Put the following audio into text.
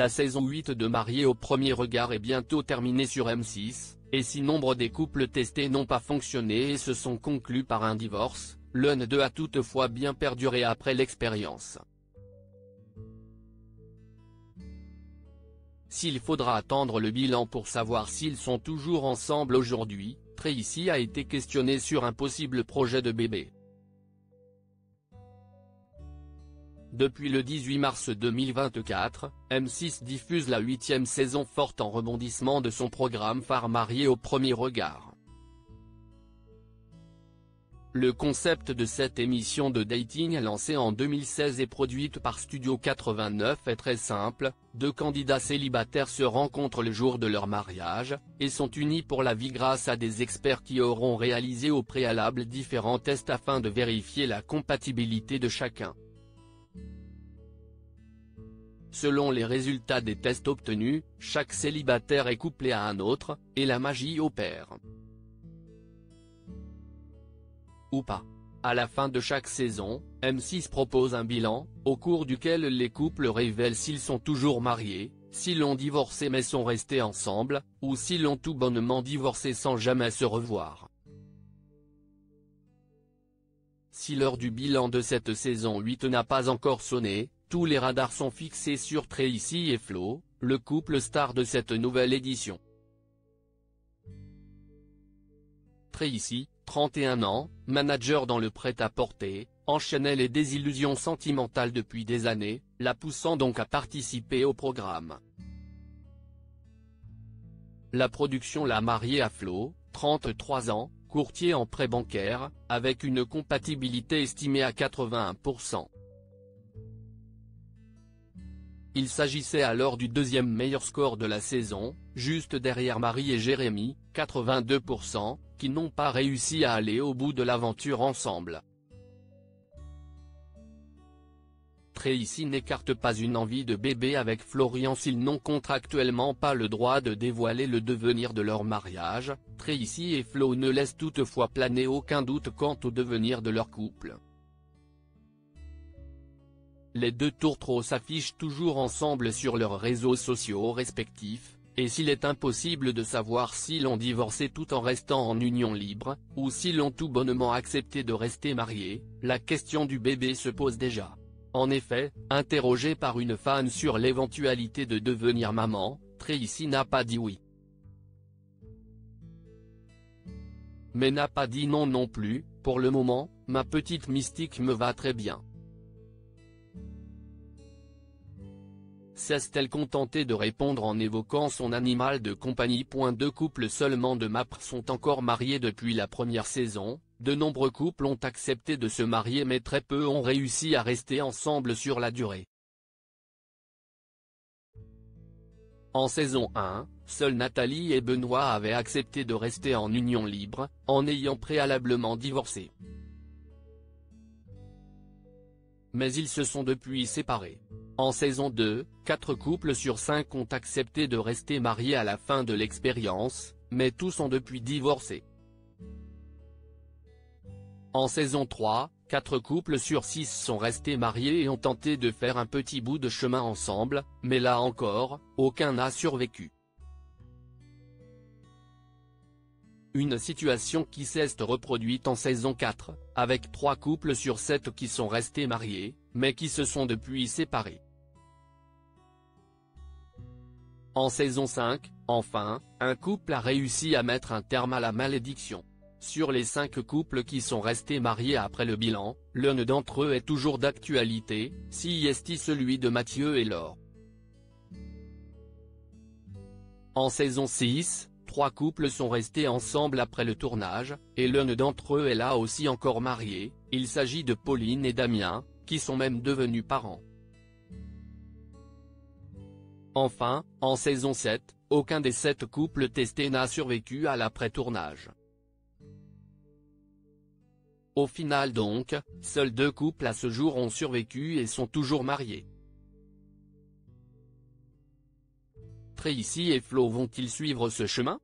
La saison 8 de Mariés au premier regard est bientôt terminée sur M6, et si nombre des couples testés n'ont pas fonctionné et se sont conclus par un divorce, l'un d'eux a toutefois bien perduré après l'expérience. S'il faudra attendre le bilan pour savoir s'ils sont toujours ensemble aujourd'hui, Tracy a été questionné sur un possible projet de bébé. Depuis le 18 mars 2024, M6 diffuse la 8e saison forte en rebondissement de son programme phare Mariés au premier regard. Le concept de cette émission de dating lancée en 2016 et produite par Studio 89 est très simple, deux candidats célibataires se rencontrent le jour de leur mariage, et sont unis pour la vie grâce à des experts qui auront réalisé au préalable différents tests afin de vérifier la compatibilité de chacun. Selon les résultats des tests obtenus, chaque célibataire est couplé à un autre, et la magie opère. Ou pas. À la fin de chaque saison, M6 propose un bilan, au cours duquel les couples révèlent s'ils sont toujours mariés, s'ils ont divorcé mais sont restés ensemble, ou s'ils ont tout bonnement divorcé sans jamais se revoir. Si l'heure du bilan de cette saison 8 n'a pas encore sonné, tous les radars sont fixés sur Tracy et Flo, le couple star de cette nouvelle édition. Tracy, 31 ans, manager dans le prêt-à-porter, enchaînait les désillusions sentimentales depuis des années, la poussant donc à participer au programme. La production l'a marié à Flo, 33 ans, courtier en prêt bancaire, avec une compatibilité estimée à 81%. Il s'agissait alors du deuxième meilleur score de la saison, juste derrière Marie et Jérémy, 82%, qui n'ont pas réussi à aller au bout de l'aventure ensemble. Tracy n'écarte pas une envie de bébé avec Florian s'ils n'ont contractuellement pas le droit de dévoiler le devenir de leur mariage. Tracy et Flo ne laissent toutefois planer aucun doute quant au devenir de leur couple. Les deux tourtereaux s'affichent toujours ensemble sur leurs réseaux sociaux respectifs, et s'il est impossible de savoir s'ils ont divorcé tout en restant en union libre, ou s'ils ont tout bonnement accepté de rester mariés, la question du bébé se pose déjà. En effet, interrogée par une fan sur l'éventualité de devenir maman, Tracy n'a pas dit oui. Mais n'a pas dit non non plus, pour le moment, ma petite mystique me va très bien. S'est-elle contentée de répondre en évoquant son animal de compagnie. Deux couples seulement de MAPR sont encore mariés depuis la première saison, de nombreux couples ont accepté de se marier mais très peu ont réussi à rester ensemble sur la durée. En saison 1, seuls Nathalie et Benoît avaient accepté de rester en union libre, en ayant préalablement divorcé. Mais ils se sont depuis séparés. En saison 2, 4 couples sur 5 ont accepté de rester mariés à la fin de l'expérience, mais tous ont depuis divorcé. En saison 3, 4 couples sur 6 sont restés mariés et ont tenté de faire un petit bout de chemin ensemble, mais là encore, aucun n'a survécu. Une situation qui s'est reproduite en saison 4, avec 3 couples sur 7 qui sont restés mariés, mais qui se sont depuis séparés. En saison 5, enfin, un couple a réussi à mettre un terme à la malédiction. Sur les 5 couples qui sont restés mariés après le bilan, l'un d'entre eux est toujours d'actualité, si est celui de Mathieu et Laure. En saison 6, 3 couples sont restés ensemble après le tournage, et l'un d'entre eux est là aussi encore marié, il s'agit de Pauline et Damien, qui sont même devenus parents. Enfin, en saison 7, aucun des 7 couples testés n'a survécu à l'après-tournage. Au final donc, seuls 2 couples à ce jour ont survécu et sont toujours mariés. Tracy et Flo vont-ils suivre ce chemin ?